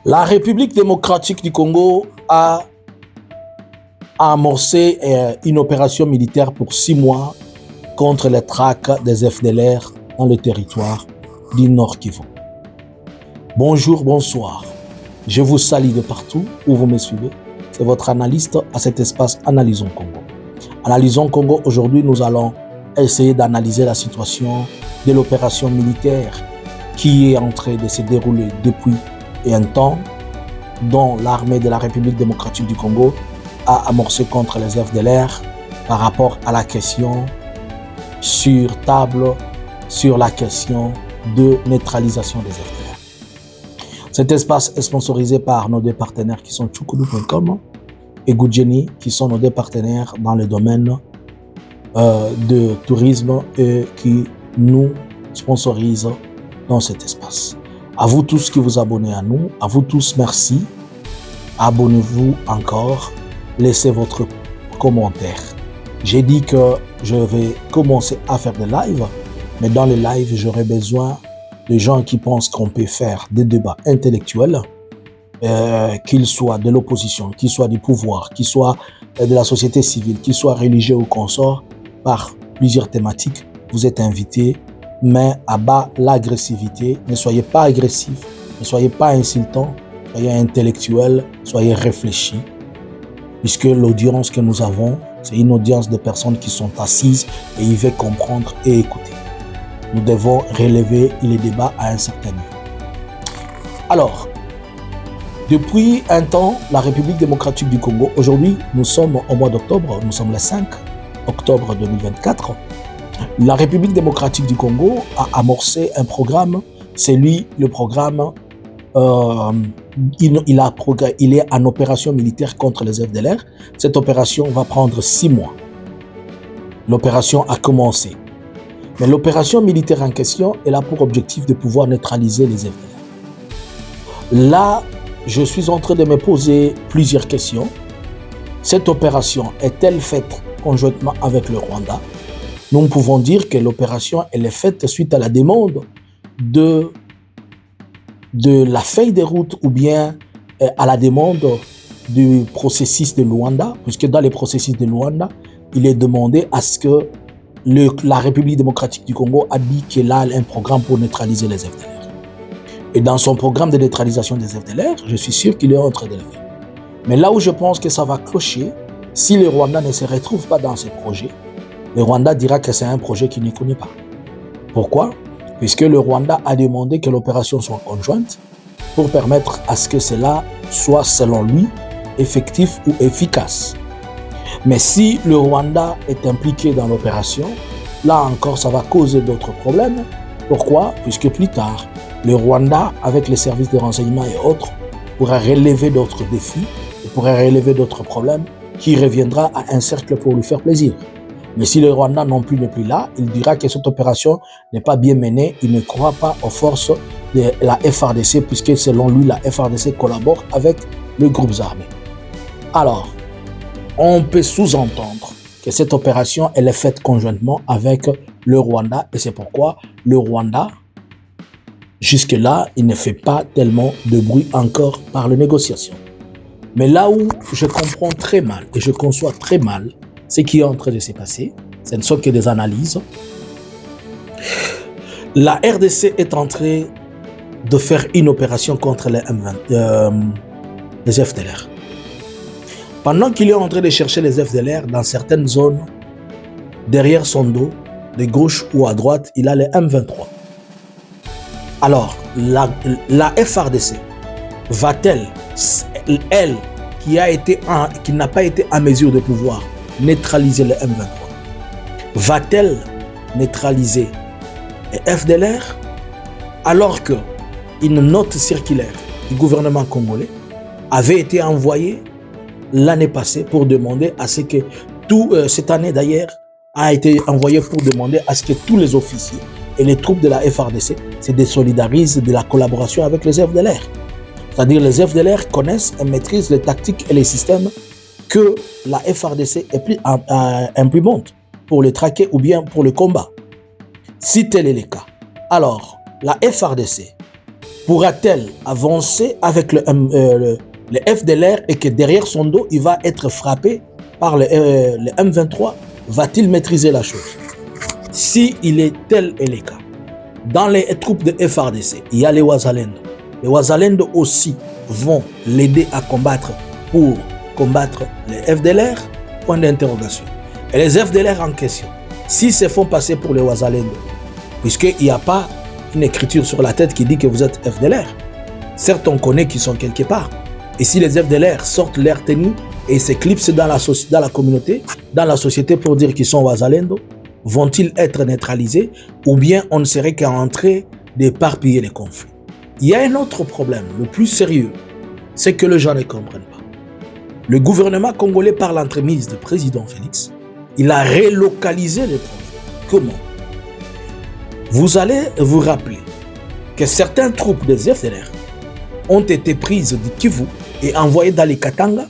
La République démocratique du Congo a amorcé une opération militaire pour 6 mois contre les traques des FDLR dans le territoire du Nord Kivu. Bonjour, bonsoir. Je vous salue de partout où vous me suivez. C'est votre analyste à cet espace Analysons Congo. Analysons Congo, aujourd'hui nous allons essayer d'analyser la situation de l'opération militaire qui est en train de se dérouler depuis un temps, dont l'armée de la République démocratique du Congo a amorcé contre les FDLR par rapport à la question sur table, sur la question de neutralisation des FDLR. Cet espace est sponsorisé par nos deux partenaires qui sont Chukudu.com et Goodjeni, qui sont nos deux partenaires dans le domaine de tourisme et qui nous sponsorisent dans cet espace. À vous tous qui vous abonnez à nous, à vous tous, merci. Abonnez-vous encore, laissez votre commentaire. J'ai dit que je vais commencer à faire des lives, mais dans les lives, j'aurai besoin de gens qui pensent qu'on peut faire des débats intellectuels, qu'ils soient de l'opposition, qu'ils soient du pouvoir, qu'ils soient de la société civile, qu'ils soient religieux ou consorts, par plusieurs thématiques. Vous êtes invités, mais à bas l'agressivité. Ne soyez pas agressifs, ne soyez pas insultants, soyez intellectuels, soyez réfléchis, puisque l'audience que nous avons, c'est une audience de personnes qui sont assises et ils veulent comprendre et écouter. Nous devons relever les débats à un certain niveau. Alors, depuis un temps, la République démocratique du Congo, aujourd'hui, nous sommes au mois d'octobre, nous sommes le 5 octobre 2024, la République démocratique du Congo a amorcé un programme, c'est lui le programme, il est en opération militaire contre les FDLR. Cette opération va prendre 6 mois. L'opération a commencé. Mais l'opération militaire en question, elle a pour objectif de pouvoir neutraliser les FDLR. Là, je suis en train de me poser plusieurs questions. Cette opération est-elle faite conjointement avec le Rwanda? Nous pouvons dire que l'opération elle est faite suite à la demande de la feuille de route ou bien à la demande du processus de Luanda, puisque dans les processus de Luanda, il est demandé à ce que la République démocratique du Congo a dit qu'elle a un programme pour neutraliser les FDLR. Et dans son programme de neutralisation des FDLR, je suis sûr qu'il est en train de le faire. Mais là où je pense que ça va clocher, si le Rwanda ne se retrouve pas dans ce projet, le Rwanda dira que c'est un projet qu'il ne connaît pas. Pourquoi? Puisque le Rwanda a demandé que l'opération soit conjointe pour permettre à ce que cela soit, selon lui, effectif ou efficace. Mais si le Rwanda est impliqué dans l'opération, là encore, ça va causer d'autres problèmes. Pourquoi? Puisque plus tard, le Rwanda, avec les services de renseignement et autres, pourra relever d'autres défis et pourra relever d'autres problèmes qui reviendra à un cercle pour lui faire plaisir. Mais si le Rwanda non plus n'est plus là, il dira que cette opération n'est pas bien menée, il ne croit pas aux forces de la FARDC, puisque selon lui, la FARDC collabore avec les groupes armés. Alors, on peut sous-entendre que cette opération, elle est faite conjointement avec le Rwanda, et c'est pourquoi le Rwanda, jusque-là, il ne fait pas tellement de bruit encore par les négociations. Mais là où je comprends très mal, et je conçois très mal, ce qui est en train de se passer, ce ne sont que des analyses. La RDC est en train de faire une opération contre les FDLR. Pendant qu'il est en train de chercher les FDLR dans certaines zones, derrière son dos, de gauche ou à droite, il a les M23. Alors, la FARDC va-t-elle, elle, qui n'a pas été en mesure de pouvoir neutraliser le M23, va-t-elle neutraliser les FDLR alors qu'une note circulaire du gouvernement congolais avait été envoyée l'année passée pour demander à ce que cette année d'ailleurs a été envoyée pour demander à ce que tous les officiers et les troupes de la FARDC se désolidarisent de la collaboration avec les FDLR. C'est-à-dire les FDLR connaissent et maîtrisent les tactiques et les systèmes que la FARDC est plus imprimante pour les traquer ou bien pour le combat. Si tel est le cas, alors la FARDC pourra-t-elle avancer avec le FDLR et que derrière son dos, il va être frappé par le M23? Va-t-il maîtriser la chose? Si il est tel est le cas, dans les troupes de FARDC, il y a les Wazalendo. Les Wazalendo aussi vont l'aider à combattre pour combattre les FDLR? Point d'interrogation. Et les FDLR en question, s'ils se font passer pour les Wazalendo, puisqu'il n'y a pas une écriture sur la tête qui dit que vous êtes FDLR. Certes, on connaît qu'ils sont quelque part. Et si les FDLR sortent leur tenue et s'éclipsent dans la communauté, dans la société pour dire qu'ils sont Wazalendo, vont-ils être neutralisés ou bien on ne serait qu'en train d'éparpiller les conflits? Il y a un autre problème, le plus sérieux, c'est que les gens ne comprennent pas. Le gouvernement congolais, par l'entremise du président Félix, il a relocalisé les problèmes. Comment? Vous allez vous rappeler que certaines troupes des FDLR ont été prises du Kivu et envoyées dans les Katanga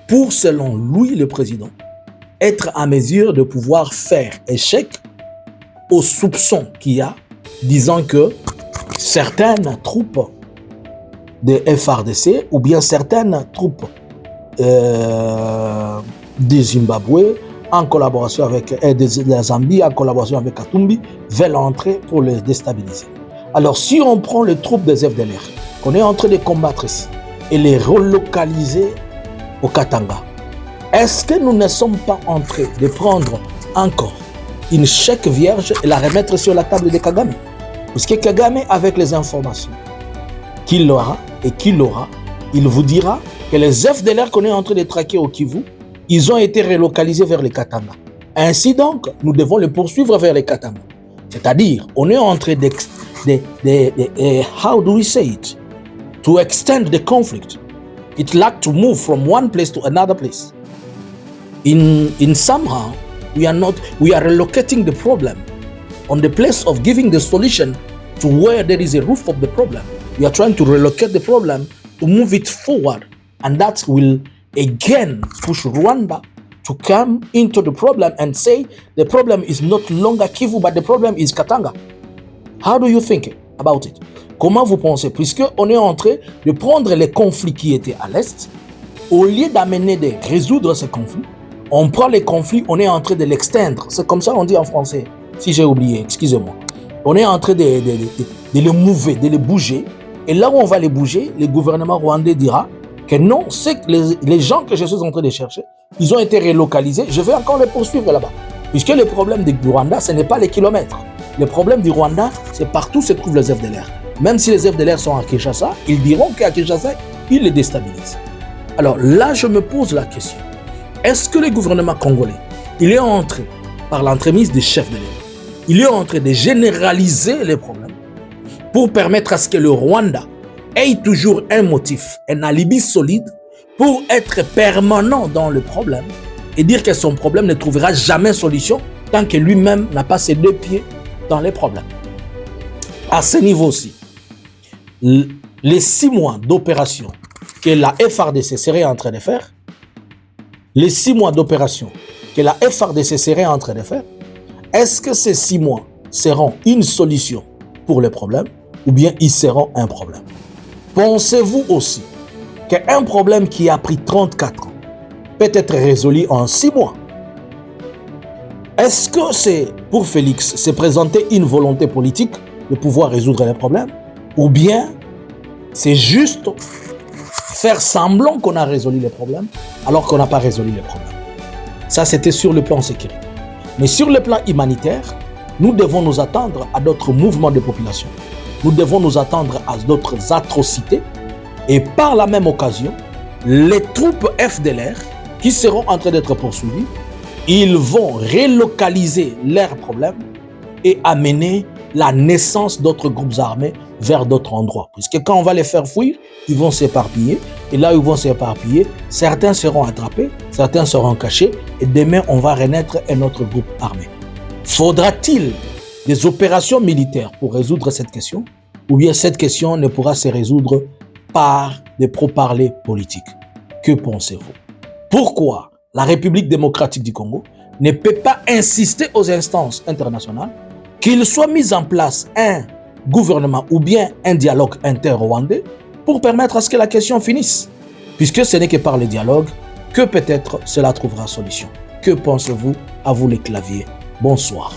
pour, selon lui, le président, être en mesure de pouvoir faire échec aux soupçons qu'il y a, disant que certaines troupes de FARDC ou bien certaines troupes du Zimbabwe en collaboration avec la Zambie, en collaboration avec Katumbi, veulent entrer pour les déstabiliser. Alors si on prend les troupes des FDLR, qu'on est en train de combattre ici, et les relocaliser au Katanga, est-ce que nous ne sommes pas en train de prendre encore une chèque vierge et la remettre sur la table de Kagame? Parce que Kagame, avec les informations qu'il aura et qu'il aura, il vous dira que les FDLR qu'on est en train de traquer au Kivu, ils ont été relocalisés vers les Katanga. Ainsi donc, nous devons les poursuivre vers les Katanga. C'est-à-dire, on est en train how do we say it? To extend the conflict. It like to move from one place to another place. In somehow, we are relocating the problem on the place of giving the solution to where there is a root of the problem. We are trying to relocate the problem to move it forward, and that will again push Rwanda to come into the problem and say the problem is not longer Kivu, but the problem is Katanga. How do you think about it? Comment vous pensez? Puisqu'on est en train de prendre les conflits qui étaient à l'Est, au lieu d'amener de résoudre ces conflits, on prend les conflits, on est en train de l'extendre. C'est comme ça on dit en français, si j'ai oublié, excusez-moi. On est en train de les mouver, de les bouger. Et là où on va les bouger, le gouvernement rwandais dira que non, c'est que les gens que je suis en train de chercher, ils ont été relocalisés, je vais encore les poursuivre là-bas. Puisque le problème du Rwanda, ce n'est pas les kilomètres. Le problème du Rwanda, c'est partout où se trouvent les FDLR. Même si les FDLR sont à Kinshasa, ils diront qu'à Kinshasa, ils les déstabilisent. Alors là, je me pose la question. Est-ce que le gouvernement congolais, il est en train, par l'entremise des chefs de l'État, il est en train de généraliser les problèmes pour permettre à ce que le Rwanda ait toujours un motif, un alibi solide pour être permanent dans le problème et dire que son problème ne trouvera jamais solution tant que lui-même n'a pas ses deux pieds dans les problèmes. À ce niveau-ci, les 6 mois d'opération que la FARDC serait en train de faire, les 6 mois d'opération que la FARDC serait en train de faire, est-ce que ces 6 mois seront une solution pour les problèmes ou bien ils seront un problème? Pensez-vous aussi qu'un problème qui a pris 34 ans peut être résolu en 6 mois? Est-ce que c'est pour Félix se présenter une volonté politique de pouvoir résoudre les problèmes ou bien c'est juste faire semblant qu'on a résolu les problèmes alors qu'on n'a pas résolu les problèmes? Ça, c'était sur le plan sécuritaire. Mais sur le plan humanitaire, nous devons nous attendre à d'autres mouvements de population. Nous devons nous attendre à d'autres atrocités. Et par la même occasion, les troupes FDLR qui seront en train d'être poursuivies, ils vont relocaliser leurs problèmes et amener la naissance d'autres groupes armés vers d'autres endroits. Puisque quand on va les faire fuir, ils vont s'éparpiller. Et là où ils vont s'éparpiller, certains seront attrapés, certains seront cachés. Et demain, on va renaître un autre groupe armé. Faudra-t-il des opérations militaires pour résoudre cette question? Ou bien cette question ne pourra se résoudre par des pourparlers politiques? Que pensez-vous? Pourquoi la République démocratique du Congo ne peut pas insister aux instances internationales qu'il soit mis en place un gouvernement ou bien un dialogue inter-rwandais pour permettre à ce que la question finisse. Puisque ce n'est que par le dialogue que peut-être cela trouvera solution. Que pensez-vous? À vous les claviers. Bonsoir.